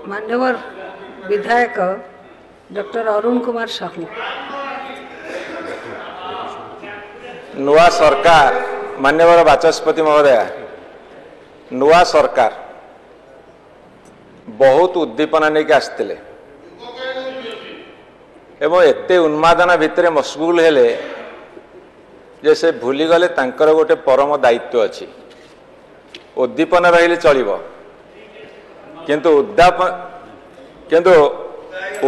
मान्यवर विधायक डॉक्टर अरुण कुमार साहू। नुआ सरकार मान्यवर बाचस्पति महोदय नुआ सरकार बहुत उद्दीपना नहीं आसते एवं एते उन्मादना भितर मशगुल हेले जे से भूली गले तांकर गोटे परम दायित्व अच्छी उद्दीपना रहिले चलिबो किंतु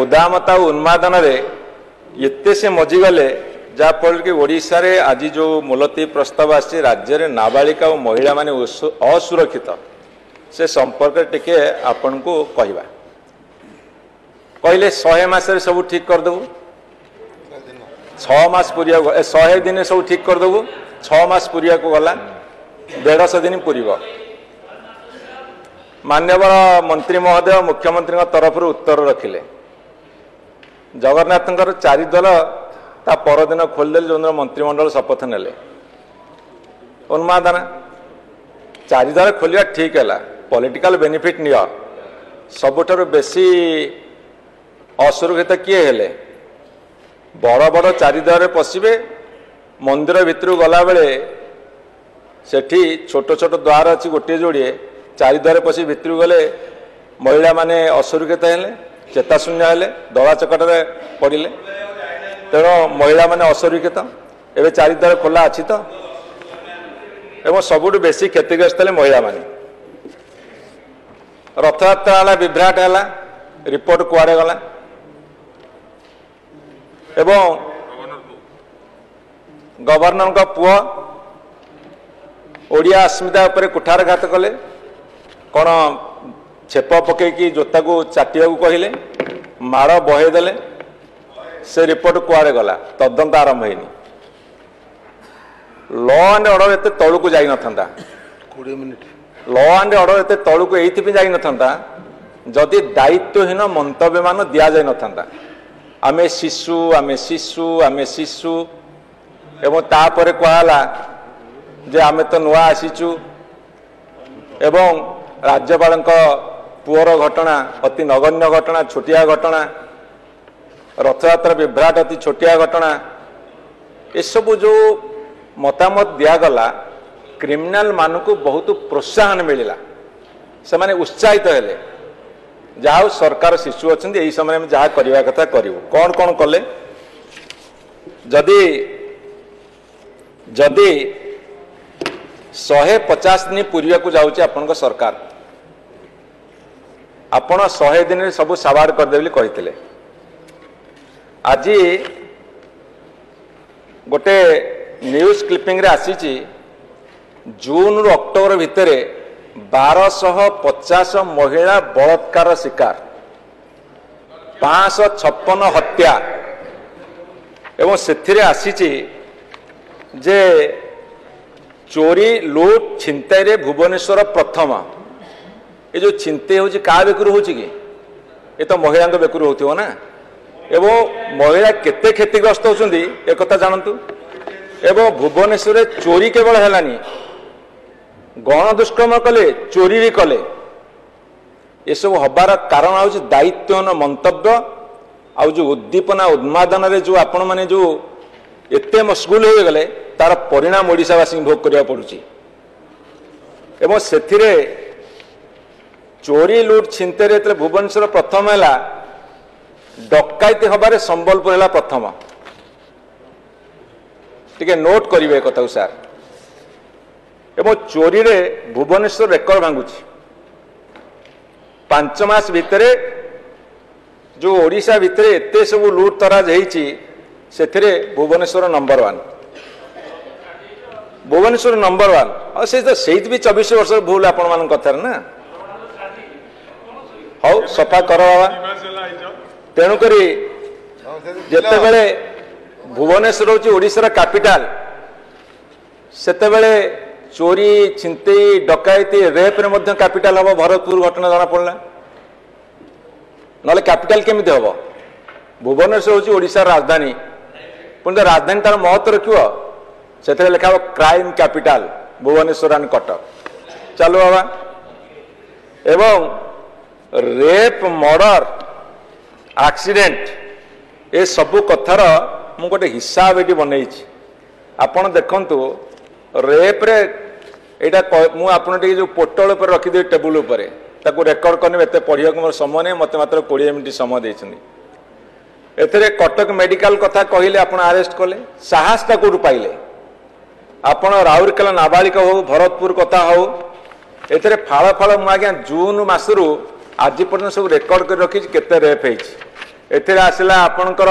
उदामता उन्मादन रे एते से मजिगले जहाँफल कि ओडिशा रे आज जो मुलतवी प्रस्ताव आसी राज्य रे नाबालिका और महिला माने असुरक्षित से संपर्क टिके आपन को कहवा कहले 100 मास सब ठीक करदेबू 6 मास पुरिया 100 दिन सब ठीक करदेबू 6 मास पुरिया को गला 150 दिन पूरीब मान्यवर मंत्री महोदय मुख्यमंत्री तरफ उत्तर रखिले जगन्नाथ 4 दल ता परदिन खोलदेले जो मंत्रिमंडल शपथ नेले उन्मादना 4 दल खोलिया ठीक है पॉलिटिकल बेनिफिट नियो सबुठार बेसी असुरक्षित किए हेले बड़ बड़ 4 दल पशिबे मंदिर भितर गला बेले सेठी छोट छोट द्वार अच्छी गोटे जोड़े 4 द्वार पशि भितर गले महिला माने असुरक्षित हेले चेताशून्य हेले दला चकटे पड़े तेणु महिला माने असुरक्षित एवं 4 द्वार खोला अच्छी तो एवं सबुठ बेसी क्षतिग्रस्त हेले महिला माने रथयात्रा है विभ्राट है रिपोर्ट कुआड़े गला एवं गवर्नर का पुआ ओडिया अस्मिता उपर कुठारघात कले कौन छेप पकईकि जोता को चाटिया कहले माड़ बहेदेले से रिपोर्ट कुआड़े गला तदंत आरंभ होनी लॉ एंड ऑर्डर एत तलू को जाई नथंदा 20 मिनिट लॉ एंड ऑर्डर एत तलू को एइथि जाई नथंदा जदि दायित्वहीन मंतव्य मान दिया जाई नथंदा आमे शिशु आमे शिशु आमे शिशु एवं तापर कहला जे आमे तो नुआ आसीचु एवं राज्यपाल पुअर घटना अति नगण्य घटना छोटिया घटना रथयात्रा विभ्राट अति छोटिया घटना एसबू जो मतामत दिगला क्रिमिनाल मान को बहुत प्रोत्साहन मिलला से माने उत्साहित हेले जहाँ सरकार शिशु अच्छा यही समय में जहाँ करने कथा करूँ कौन कौन कले जदि जदि 150 दिन पूर्वा को जाऊँचे आपण सरकार आपण 100 दिन सब साबाड़ करदे कहते आज गोटे न्यूज क्लिपिंग रे आसी जून रु अक्टोबर भितर 1250 महिला बलात्कार शिकार 556 हत्या एवं से आसी जे चोरी लुट छिनताई रे भुवनेश्वर प्रथम ये जो छिनते हो क्या बेकुर हो कि ये तो महिला बेकुर हो ना एवं महिला केते क्षतिग्रस्त होती एक जानतु एवं भुवनेश्वर चोरी केवल है गण दुष्कर्म कले चोरी भी कले ये सब हबार कारण हूँ दायित्वहीन मंतव्य आ जो उद्दीपना उन्मादन रे जो आपण माने जो एते मशगुल हो गले तार परिणाम ओडिशावासी भोग करिया पड़ुची एवं सेथिरे चोरी लुट छिनते रे भुवनेश्वर प्रथम है डकायती हबारे संबलपुर है प्रथम टिके नोट करिवे कथा सार एवं चोरी रे भुवनेश्वर रेकर्ड भांगुची 5 मास भितरे जो ओडिशा भितरे एते सब लुट तराज होईची सेथिरे भुवनेश्वर नंबर 1 भुवनेश्वर नंबर 1 और से भी 24 वर्ष भूल आपण मान कथार ना हौ सफा कर बाबा तेणुक जिते बड़े भुवनेश्वर हूँ ओडिशार कैपिटल सेते बड़े चोरी छिनते डकायती रेप रे मध्य कैपिटल हम भरतपुर घटना जना पड़ा ना कैपिटल केमी हम भुवनेश्वर हूँ ओडिशार राजधानी पुणी तो राजधानी तार महत्व रखिव से लिखा crime capital Bhubaneswar and Cuttack चलो बाबा एवं रेप मर्डर एक्सीडेंट ए सबू कथार मु गोटे हिसाब ये बनई आपण देखंतु रेप रे एटा मु आपण जो पोर्टल पर रखिदे टेबुल उपर ताको रेकर्ड करने एत पढ़िया मोर समय नहीं मत मात्र 20 मिनिट समय देछन एथरे कटक मेडिकल कथा कहले आपण अरेस्ट कले साहस ताको पाइले आपण राउरकेला नाबालिक हो भरतपुर कथा हो एथरे फाड़ फाड़ मु आज्ञा जून मासरू आज पर्यटन सब रेकर्ड कर रखी केते रेप होती एथिरे आसला आपणकर